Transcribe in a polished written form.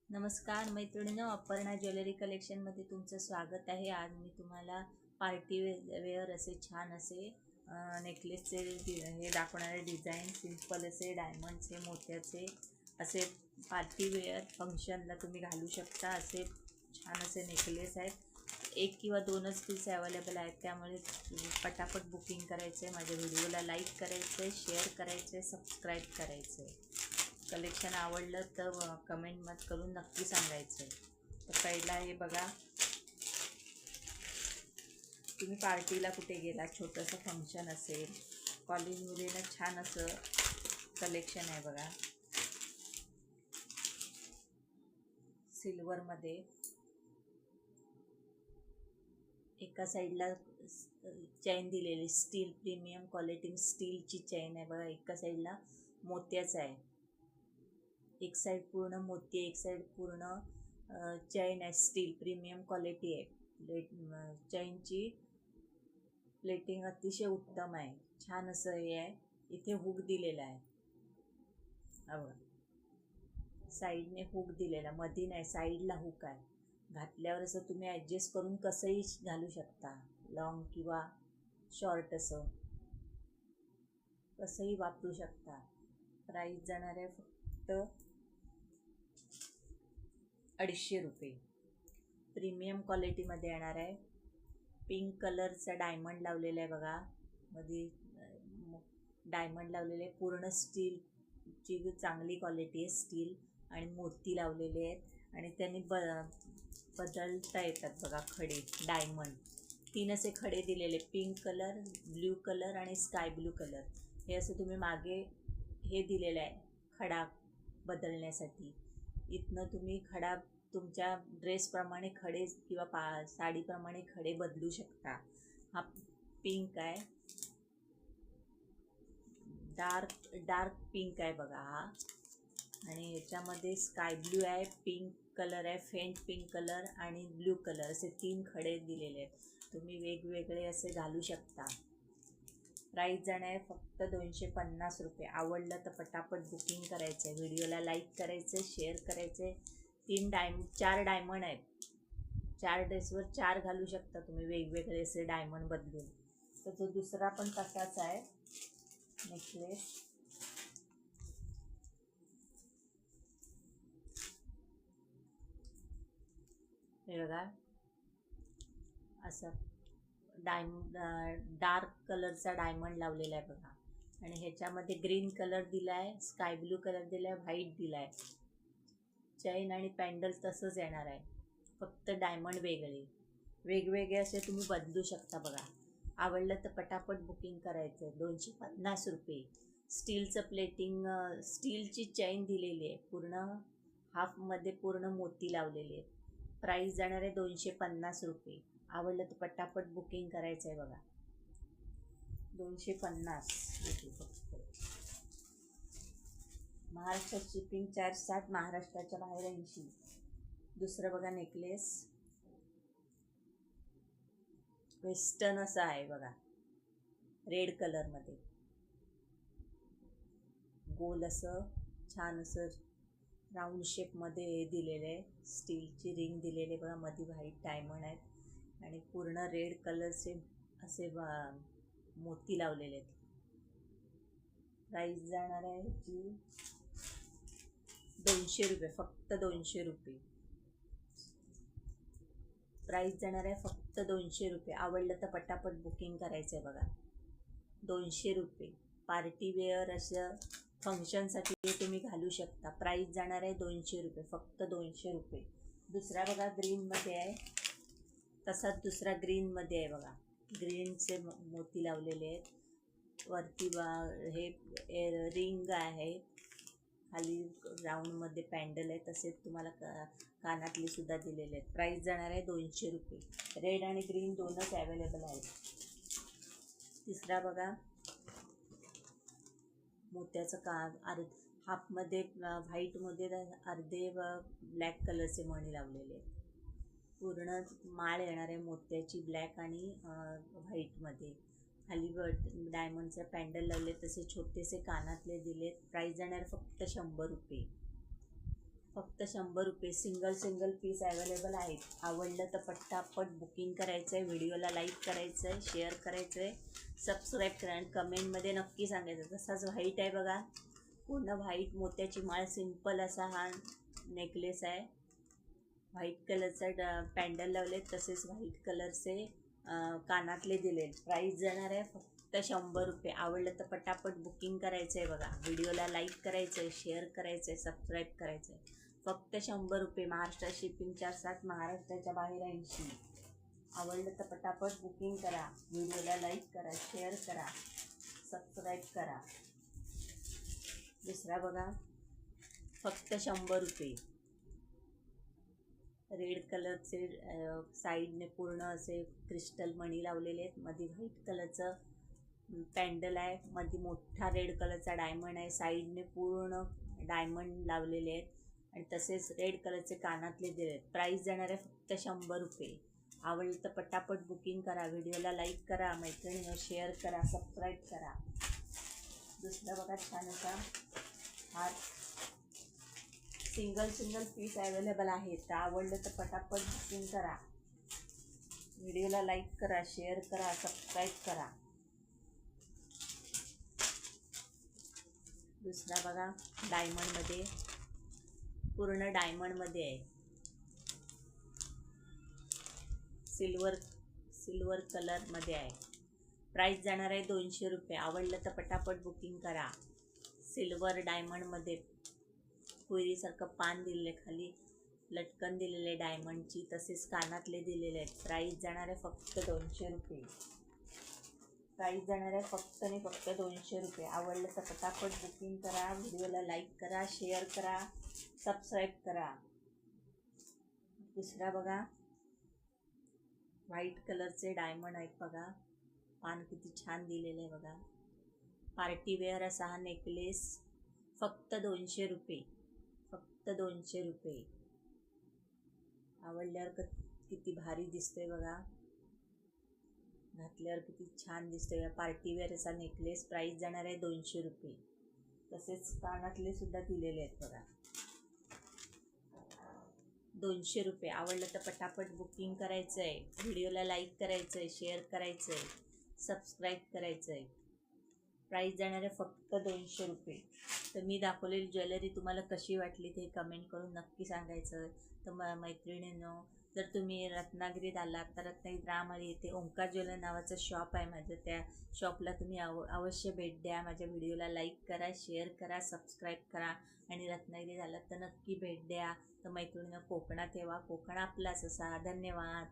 नमस्कार मैत्रिणींनो, अपर्णा ज्वेलरी कलेक्शनमध्ये तुमचं स्वागत आहे. आज मी तुम्हाला पार्टी वेअर असे छान असे नेकलेसचे हे दाखवणारे डिझाईन. सिंपल असे डायमंडचे मोत्याचे असे पार्टी वेअर फंक्शनला तुम्ही घालू शकता असे छान असे नेकलेस आहेत. एक किंवा दोनच पीस अवेलेबल आहेत, त्यामुळे पटापट बुकिंग करायचं आहे. माझ्या व्हिडिओला लाईक करायचं आहे, शेअर करायचं आहे, सबस्क्राईब करायचं आहे. कलेक्शन आवडलं तर कमेंट करून नक्की सांगायचं आहे. तर पहिला हे बघा, तुम्ही पार्टीला कुठे गेला, छोटंसं फंक्शन असेल, कॉलेज मुलींना छान असं कलेक्शन आहे बघा. सिल्वरमध्ये एका साईडला चैन दिलेली, स्टील प्रीमियम क्वालिटी स्टीलची चैन आहे बघा. एका साईडला मोत्याचं आहे, एक साईड पूर्ण मोती, एक साईड पूर्ण चैन आहे. स्टील प्रीमियम क्वालिटी आहे. चैनची प्लेटिंग अतिशय उत्तम आहे. छान असं हे आहे. इथे हुक दिलेला आहे बघा, साईडने हुक दिलेला, मधी नाही, साईडला हुक आहे. घातल्यावर असं तुम्ही ॲडजस्ट करून कसंही घालू शकता, लॉंग किंवा शॉर्ट असं कसंही वापरू शकता. प्राईस जाणार आहे फक्त 250 रुपये. प्रीमियम क्वालिटीमध्ये येणार आहे. पिंक कलरचा डायमंड लावलेला आहे बघा, मध्ये डायमंड लावलेले आहे. पूर्ण स्टीलची चांगली क्वालिटी आहे, स्टील आणि मोती लावलेले आहेत. आणि त्यांनी बदलता येतात बघा खडे. डायमंड 3 असे खडे दिलेले, पिंक कलर, ब्ल्यू कलर आणि स्काय ब्लू कलर. हे असं तुम्ही मागे हे दिलेलं आहे खडा बदलण्यासाठी. इथनं तुम्ही खडा तुमच्या ड्रेसप्रमाणे खडे किंवा साडीप्रमाणे खडे बदलू शकता. हा पिंक आहे, डार्क पिंक आहे बघा हा. आणि ह्याच्यामध्ये स्काय ब्लू आहे, पिंक कलर आहे, फेंट पिंक कलर आणि ब्लू कलर असे 3 खडे दिलेले आहेत. तुम्ही वेगवेगळे असे घालू शकता. प्राईस जाणार आहे फक्त 250 रुपये. आवडलं तर पटापट बुकिंग करायचं आहे. व्हिडिओला लाईक करायचं, शेअर करायचे. 4 डायमंड आहेत. 4 ड्रेसवर 4 घालू शकता तुम्ही वेगवेगळे असे डायमंड बदलून. तर तो दुसरा पण तसाच आहे नेकलेस. हे बघा, असं डार्क कलरचा डायमंड लावलेला आहे बघा. आणि ह्याच्यामध्ये ग्रीन कलर दिला आहे, स्काय ब्लू कलर दिला आहे, व्हाईट दिला आहे. चैन आणि पॅन्डल तसंच येणार आहे, फक्त डायमंड वेगवेगळे असे तुम्ही बदलू शकता बघा. आवडलं तर पटापट बुकिंग करायचं आहे. 250 रुपये. स्टीलचं प्लेटिंग, स्टीलची चैन दिलेली आहे, पूर्ण हाफमध्ये पूर्ण मोती लावलेले आहेत. प्राईस जाणार आहे 250 रुपये. आवडलं तर पटापट बुकिंग करायचं आहे बघा. 250 रुपये फक्त. महाराष्ट्रात शिपिंग चार्ज 60, महाराष्ट्राच्या बाहेर 80. दुसरं बघा नेकलेस, वेस्टर्न असं आहे बघा, रेड कलरमध्ये गोल असं छान असं राऊंड शेपमध्ये हे दिलेलं आहे. स्टीलची रिंग दिलेली बघा, मध्ये व्हाईट डायमंड आहेत आणि पूर्ण रेड कलरचे असे मोती लावलेले आहेत. प्राईस जाणार आहे ह्याची 200 रुपये, फक्त 200 रुपये. प्राईस जाणार आहे फक्त 200 रुपये. आवडलं तर पटापट बुकिंग करायचं आहे बघा. 200 रुपये. पार्टी वेअर असं फंक्शनसाठी तुम्ही घालू शकता. प्राईस जाणार आहे 200 रुपये, फक्त 200 रुपये. दुसरा बघा ग्रीनमध्ये आहे, तसाच दुसरा ग्रीनमध्ये आहे बघा. ग्रीनचे मोती लावलेले आहेत. वरती हे रिंग आहे, खाली राऊंडमध्ये पॅन्डल आहे. तसेच तुम्हाला कानातले सुद्धा दिलेले आहेत. प्राईस जाणार आहे 200 रुपये. रेड आणि ग्रीन दोनच अवेलेबल आहेत. तिसरा बघा, मोत्याचं हाफमध्ये व्हाईटमध्ये अर्धे ब्लॅक कलरचे मणी लावलेले आहेत. पूर्ण माळ येणार आहे मोत्याची, ब्लॅक आणि व्हाईटमध्ये. खाली डायमंडचं पॅन्डल लावले, तसे छोटेसे कानातले दिलेत. प्राईस जाणार फक्त 100 रुपये. फक्त 100 रुपये. सिंगल पीस अवेलेबल आहेत. आवडलं तर पटापट बुकिंग करायचं आहे. व्हिडिओला लाईक करायचं आहे, शेअर करायचं आहे, सबस्क्राईब करा आणि कमेंटमध्ये नक्की सांगायचं. तसाच व्हाईट आहे बघा, पूर्ण व्हाईट मोत्याची माळ, सिंपल असा हा नेकलेस आहे. व्हाईट कलरचा पॅन्डल लावले, तसेच व्हाईट कलरचे कानातले दिले. प्राईस जाणार आहे फक्त 100 रुपये. आवडलं तर पटापट बुकिंग करायचं आहे बघा. व्हिडिओला लाईक करायचं आहे, शेअर करायचं आहे, सबस्क्राईब करायचं आहे. फक्त 100 रुपये. महाराष्ट्र शिपिंग चार्ज 7, महाराष्ट्राच्या बाहेर 80. आवडलं तर पटापट बुकिंग करा. व्हिडिओला लाईक करा, शेअर करा, सबस्क्राईब करा. दुसरा बघा, फक्त 100 रुपये. रेड कलरचे साईडने पूर्ण असे क्रिस्टल मणी लावलेले आहेत. मध्ये व्हाईट कलरचं पॅन्डल आहे, मध्ये मोठा रेड कलरचा डायमंड आहे, साईडने पूर्ण डायमंड लावलेले आहेत आणि तसेच रेड कलरचे कानातले दिले आहेत. प्राईस जाणार आहे फक्त 100 रुपये. आवडलं तर पटापट बुकिंग करा. व्हिडिओला लाईक करा, मैत्रिणींना शेअर करा, सबस्क्राईब करा. दुसरा बघा, छान असा हा सिंगल पीस अवेलेबल आहे. तर आवडलं तर पटापट बुकिंग करा. व्हिडिओला लाईक करा, शेअर करा, सबस्क्राईब करा. दुसरा बघा, डायमंडमध्ये, पूर्ण डायमंडमध्ये आहे. सिल्वर कलरमध्ये आहे. प्राईस जाणार आहे 200 रुपये. आवडलं तर पटापट बुकिंग करा. सिल्वर डायमंडमध्ये पुरीसारखं पान दिलेलं आहे, खाली लटकन दिलेले आहे डायमंडची, तसेच कानातले दिलेले आहेत. प्राईस जाणार आहे फक्त 200 रुपये. प्राईस जाणार आहे फक्त आणि फक्त 200 रुपये. आवडलं तर पटापट बुकिंग करा. व्हिडिओला लाईक करा, शेअर करा, सबस्क्राईब करा. दुसरा बघा, व्हाईट कलरचे डायमंड आहेत बघा, पान किती छान दिलेलं आहे बघा. पार्टीवेअर असा हा नेकलेस, फक्त 200 रुपये. फक्त 200 रुपये. आवडल्यावर किती भारी दिसतोय बघा, घातल्यावर किती छान दिसतोय. पार्टीवेअर असा नेकलेस. प्राईस जाणार आहे 200 रुपये. तसेच कानातले सुद्धा दिलेले आहेत बघा, 200 रुपये. आवडलं तर पटापट बुकिंग करायचं आहे. व्हिडिओला लाईक करायचं आहे, शेअर करायचं आहे, सबस्क्राईब करायचं आहे. प्राईस जाणार आहे फक्त 200 रुपये. तर मी दाखवलेली ज्वेलरी तुम्हाला कशी वाटली ते कमेंट करून नक्की सांगायचं. तर मैत्रिणींनो, जर तुम्ही रत्नागिरीत आलात तर रत्नागिरीत रामवाडी येथे ओंकार ज्वेलर नावाचं शॉप आहे माझं. त्या शॉपला तुम्ही अवश्य भेट द्या. माझ्या व्हिडिओला लाईक करा, शेअर करा, सबस्क्राईब करा आणि रत्नागिरीत आलात तर नक्की भेट द्या. तर मैत्रिणींनो, कोकणात येवा, कोकण आपलाच असा. धन्यवाद.